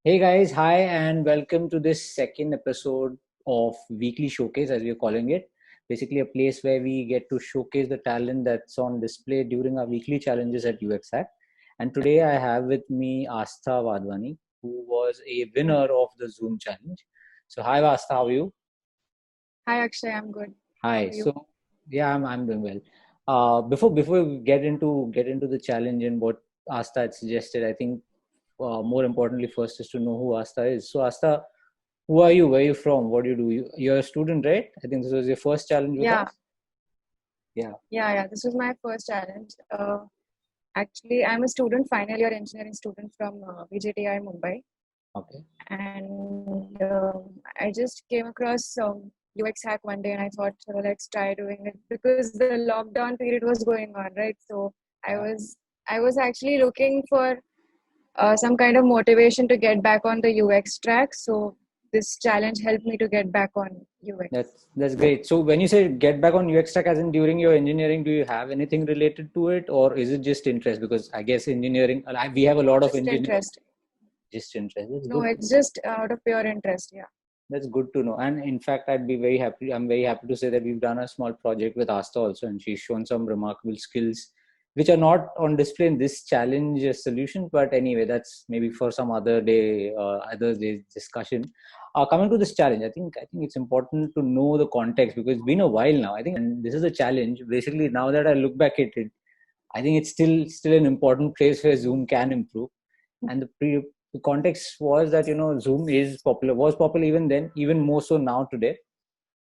Hey guys, hi and welcome to this second episode of Weekly Showcase, as we're calling it. Basically, a place where we get to showcase the talent that's on display during our weekly challenges at UX Hack. And today I have with me Astha Wadhwani, who was a winner of the Zoom challenge. So, hi Astha, how are you? Hi Akshay, I'm good. How Hi. are you? So, yeah, I'm doing well. Before we get into the challenge and what Astha had suggested, I think more importantly first is to know who Astha is. So, Astha, who are you? Where are you from? What do you do? You're a student, right? I think this was your first challenge with Yeah, us. Yeah. yeah. This was my first challenge. Actually, I'm a student, final year engineering student from VJTI Mumbai, Okay. and I just came across UX Hack one day, and I thought, so let's try doing it because the lockdown period was going on, right? So I Yeah. was I was actually looking for some kind of motivation to get back on the UX track. So this challenge helped me to get back on UX. That's great. So when you say get back on UX track, as in during your engineering, do you have anything related to it, or is it just interest? Because I guess engineering, we have a lot of Just engineers. interest. Just interest. That's No, good. it's just out of pure interest. Yeah. That's good to know. And in fact, I'd be very happy. I'm very happy to say that we've done a small project with Asta also, and she's shown some remarkable skills, which are not on display in this challenge solution. But anyway, that's maybe for some other day, other day's discussion. Coming to this challenge, I think it's important to know the context because it's been a while now. I think, and this is a challenge. Basically, now that I look back at it, I think it's still an important place where Zoom can improve. And the context was that Zoom is popular, was popular even then, even more so now today,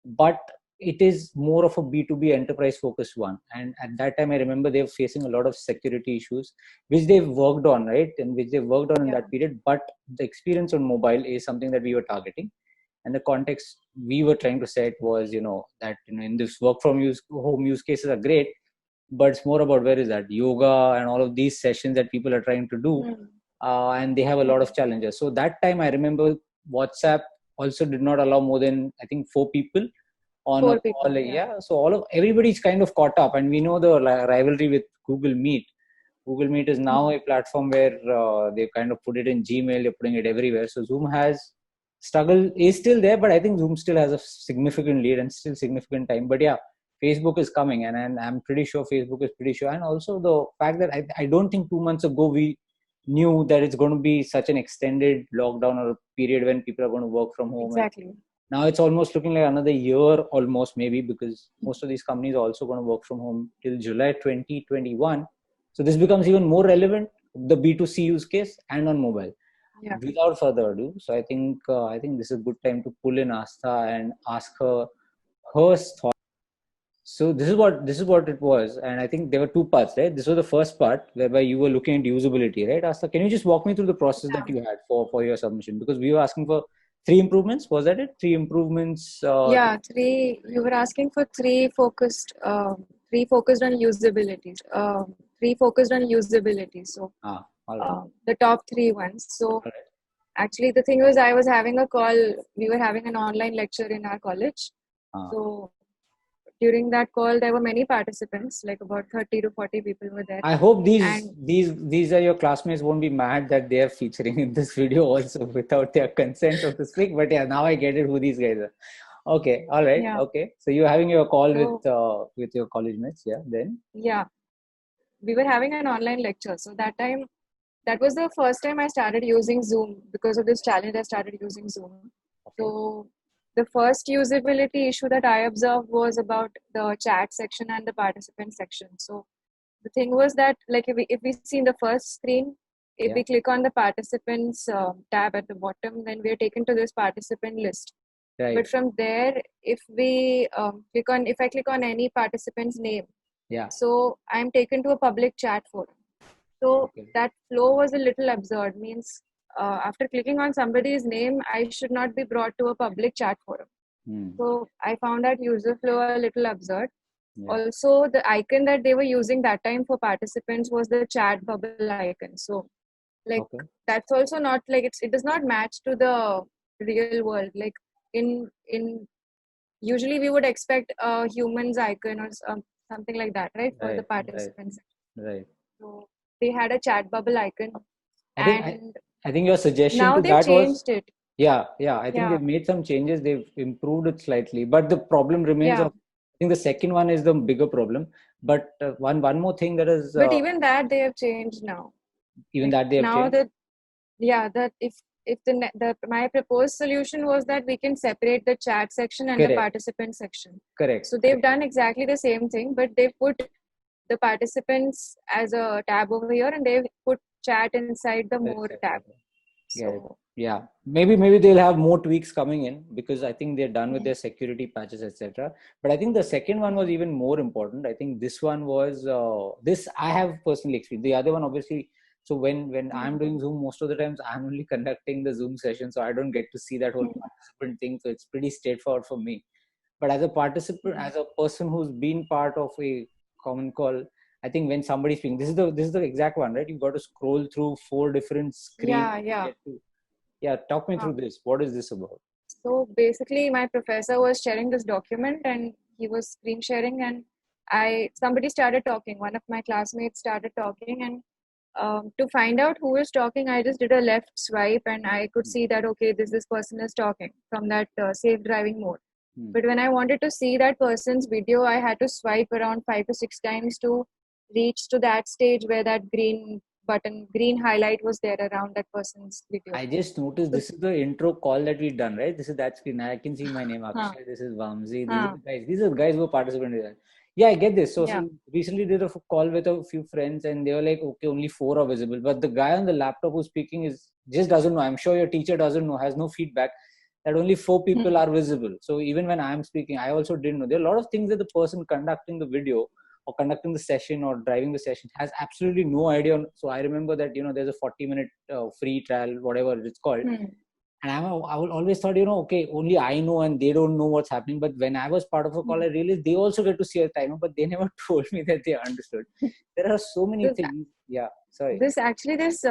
but it is more of a B2B enterprise focused one. And at that time, I remember they were facing a lot of security issues, which they've worked on, right? And which they worked on in Yeah. that period. But the experience on mobile is something that we were targeting. And the context we were trying to set was, that in this work from home use cases are great, but it's more about where is that yoga and all of these sessions that people are trying to do, Mm. and they have a lot Mm. of challenges. So that time, I remember WhatsApp also did not allow more than I think 4 people on a Four call. people. Yeah. Yeah, so everybody's kind of caught up, and we know the rivalry with Google Meet. Google Meet is now Mm. a platform where they kind of put it in Gmail, they're putting it everywhere. So Zoom has struggle is still there, but I think Zoom still has a significant lead and still significant time. But yeah, Facebook is coming, and I'm pretty sure Facebook is pretty sure. And also the fact that I don't think 2 months ago we knew that it's going to be such an extended lockdown or a period when people are going to work from home. And Exactly. now it's almost looking like another year almost maybe, because most of these companies are also going to work from home till July 2021. So this becomes even more relevant, the B2C use case and on mobile. Yeah. Without further ado, so I think this is a good time to pull in Astha and ask her thoughts. So this is what it was, and I think there were two parts, right? This was the first part whereby you were looking at usability, right? Asta, can you just walk me through the process that Yeah. you had for your submission? Because we were asking for three improvements. Was that it? Three improvements. Yeah. Three. You were asking for three focused on usability. Three focused on usability. So All right. the top three ones. So All right. actually, the thing was, I was having a call. We were having an online lecture in our college. Uh, So during that call, there were many participants, like about 30 to 40 people were there. I hope these And these these are your classmates won't be mad that they are featuring in this video also without their consent, so to speak. But yeah, now I get it who these guys are. Okay, all right, yeah. okay. So you're having your call So with your college mates, yeah. Then yeah, we were having an online lecture. So that time, that was the first time I started using Zoom. Because of this challenge, I started using Zoom. okay, So the first usability issue that I observed was about the chat section and the participant section. So the thing was that, like, if we see in the first screen, if yeah, we click on the participants tab at the bottom, then we are taken to this participant list. right, But from there, if I click on any participant's name, yeah, so I'm taken to a public chat forum. So okay, that flow was a little absurd. Means after clicking on somebody's name, I should not be brought to a public chat forum. hmm, So I found that user flow a little absurd. yeah, Also, the icon that they were using that time for participants was the chat bubble icon. So, like, okay, that's also not like it does not match to the real world. Like, in usually we would expect a human's icon or something like that, right, for the right, right, participants. right. So they had a chat bubble icon. I think I And I think your suggestion Now to they've that was, changed it. yeah. I think Yeah, they've made some changes. They've improved it slightly, but the problem remains. yeah. Of, I think the second one is the bigger problem. But one more thing that is But even that they have changed now. even Like that they have now changed. that, yeah, that if the my proposed solution was that we can separate the chat section and the Correct, participant section. correct, So they've correct. done exactly the same thing, but they put the participants as a tab over here, and they put chat inside the more tab. Get it. So Yeah, maybe they'll have more tweaks coming in because I think they're done with mm, their security patches, etc. But I think the second one was even more important. I think this one was this I have personally experienced. The other one, obviously. So when I'm mm, doing Zoom, most of the times I'm only conducting the Zoom session, so I don't get to see that whole mm, participant thing. So it's pretty straightforward for me. But as a participant, mm. as a person who's been part of a common call, I think when somebody's speaking, this is the exact one, right? You've got to scroll through 4 different screens Yeah, to yeah. get to. Yeah, talk me Huh. through this. What is this about? So basically, my professor was sharing this document, and he was screen sharing, and somebody started talking. One of my classmates started talking, and to find out who is talking, I just did a left swipe, and I could Hmm. see that okay, this person is talking from that safe driving mode. Hmm. But when I wanted to see that person's video, I had to swipe around 5 to 6 times to reach to that stage where that green button, green highlight was there around that person's video. I just noticed So, this is the intro call that we've done, right? This is that screen. I can see my name, huh, Akshay. This is Vamsi. These are huh, the guys. These are the guys who participated in that. Yeah, I get this. yeah. So recently did a call with a few friends, and they were like, okay, only 4 are visible. But the guy on the laptop who's speaking is just doesn't know. I'm sure your teacher doesn't know, has no feedback that only 4 people Hmm. are visible. So even when I'm speaking, I also didn't know. There are a lot of things that the person conducting the video or conducting the session or driving the session has absolutely no idea on. So I remember that there's a 40-minute free trial, whatever it's called, Hmm. and I will always thought, okay, only I know and they don't know what's happening. But when I was part of a call, Hmm. I realized they also get to see a timer, but they never told me that they understood. There are so many This, things. Yeah, sorry. this actually, this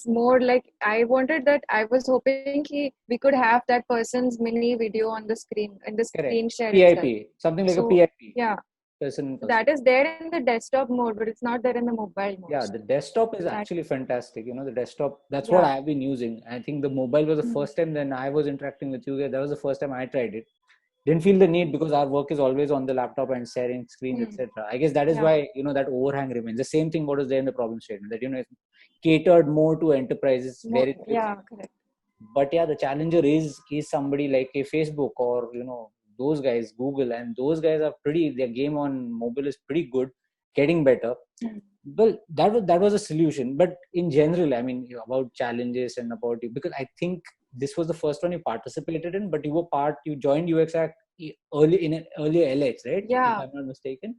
more like I wanted that. I was hoping we could have that person's mini video on the screen in the Correct. screen share itself. PIP, something like a So PIP, yeah, person in so person. that is there in the desktop mode, but it's not there in the mobile mode. Yeah, the So desktop is that actually fantastic. The desktop, that's what yeah. I've been using. I think the mobile was the Hmm. first time then I was interacting with you guys. That was the first time I tried it. Didn't feel the need because our work is always on the laptop and sharing screens, Hmm. etc. I guess that is Yeah. why that overhang remains. The same thing what is there in the problem statement that it's catered more to enterprises where More, it fits. yeah, correct. But yeah, the challenger is somebody like a Facebook or those guys, Google, and those guys are their game on mobile is pretty good, getting better. Hmm. Well, that was a solution, but in general, I mean, about challenges and about you, because I think this was the first one you participated in, but you joined UXAC early in an earlier LH, right? If Yeah. I'm not mistaken.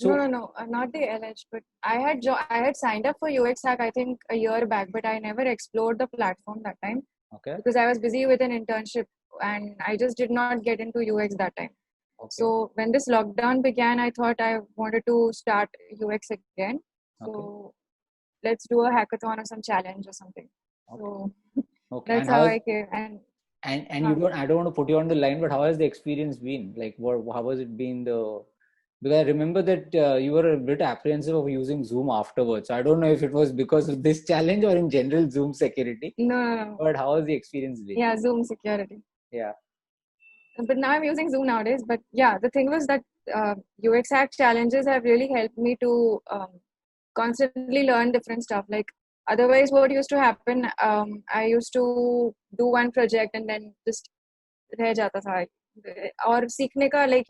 No, So no, no, not the LH, but I had signed up for UX Hack I think a year back, but I never explored the platform that time okay, because I was busy with an internship and I just did not get into UX that time. okay, So when this lockdown began, I thought I wanted to start UX again. okay, So let's do a hackathon or some challenge or something. okay, So okay. that's And how how's I came. and Huh. I don't want to put you on the line, but how has the experience been? Like, how has it been because I remember that you were a bit apprehensive of using Zoom afterwards. So I don't know if it was because of this challenge or in general Zoom security. No, no, no. But how has the experience been? Yeah, Zoom security. Yeah. But now I'm using Zoom nowadays. But yeah, the thing was that UX hack challenges have really helped me to constantly learn different stuff. Like otherwise, what used to happen, I used to do one project and then just रह जाता था. और सीखने का like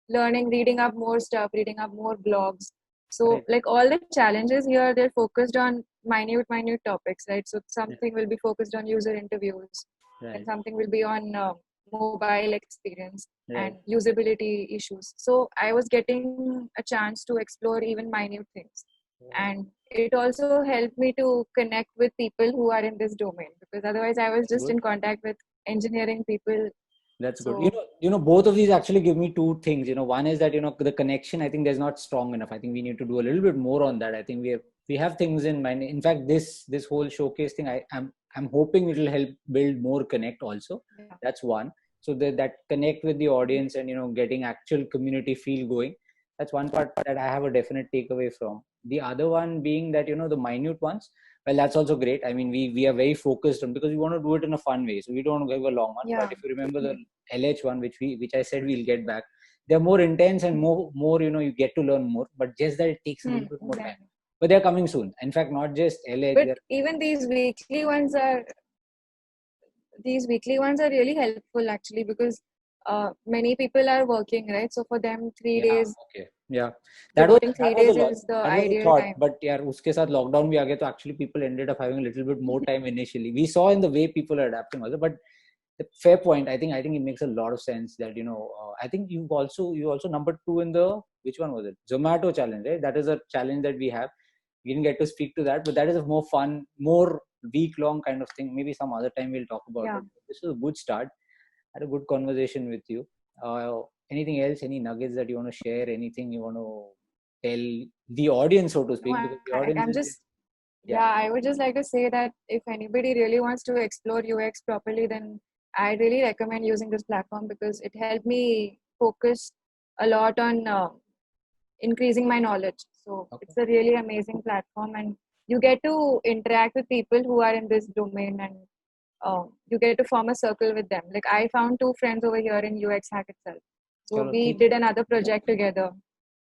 learning, reading up more stuff, reading up more blogs. So Right. like all the challenges here, they're focused on minute topics, right? So something will be focused on user interviews, and Right. something will be on mobile experience and Right. usability issues. So I was getting a chance to explore even minute things. Right. And it also helped me to connect with people who are in this domain because otherwise I was That's just good. in contact with engineering people. That's good. So Both of these actually give me two things. One is that the connection. I think there's not strong enough. I think we need to do a little bit more on that. I think we have things in mind. In fact, this whole showcase thing, I'm hoping it will help build more connect also. yeah. That's one. So that connect with the audience and getting actual community feel going. That's one part that I have a definite takeaway from. The other one being that the minute ones. Well, that's also great. I mean, we are very focused on, because we want to do it in a fun way. So we don't want to give a long one. Yeah. But if you remember the LH one, which I said we'll get back, they're more intense and more you get to learn more. But just that it takes a little bit more time. But they're coming soon. In fact, not just LH. But even these weekly ones are really helpful actually, because many people are working, right? So for them, 3 days. Okay. Yeah. That was a lot. Is the ideal time. But yeah, uske saath lockdown bhi aa gaya, so actually people ended up having a little bit more time initially. We saw in the way people are adapting also. But the fair point. I think it makes a lot of sense that I think you also number 2 in the, which one was it? Zomato challenge, right? That is a challenge that we have. We didn't get to speak to that, but that is a more fun, more week-long kind of thing. Maybe some other time we'll talk about it. This was a good start. I had a good conversation with you. Anything else? Any nuggets that you want to share? Anything you want to tell the audience, so to speak? No, because the audience I would just like to say that if anybody really wants to explore UX properly, then I really recommend using this platform, because it helped me focus a lot on increasing my knowledge. So it's a really amazing platform, and you get to interact with people who are in this domain, and you get to form a circle with them. Like I found 2 friends over here in UX Hack itself. So we did another project together.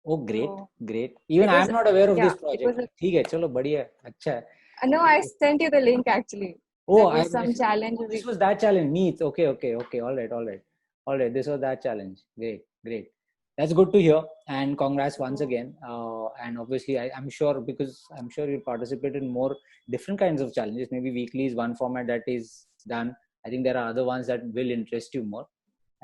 Oh, great. Even I'm not aware of this project. ठीक है, चलो बढ़िया, अच्छा है. No, I sent you the link actually. Oh, I some challenge. This was that challenge. Neat. Okay. All right. This was that challenge. Great. That's good to hear. And congrats once again. And obviously, I'm sure you participate in more different kinds of challenges. Maybe weekly is one format that is done. I think there are other ones that will interest you more.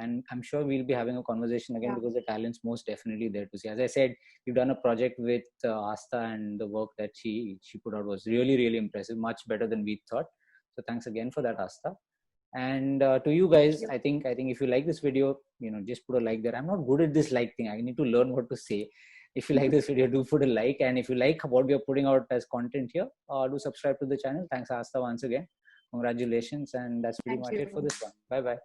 And I'm sure we'll be having a conversation again, because the talent's most definitely there to see. As I said, you've done a project with Asta, and the work that she put out was really, really impressive, much better than we thought. So thanks again for that, Asta. And to you guys, I think if you like this video, just put a like there. I'm not good at this like thing. I need to learn what to say. If you like this video, do put a like. And if you like what we are putting out as content here, do subscribe to the channel. Thanks, Asta, once again. Congratulations. And that's pretty much it for this one. Bye.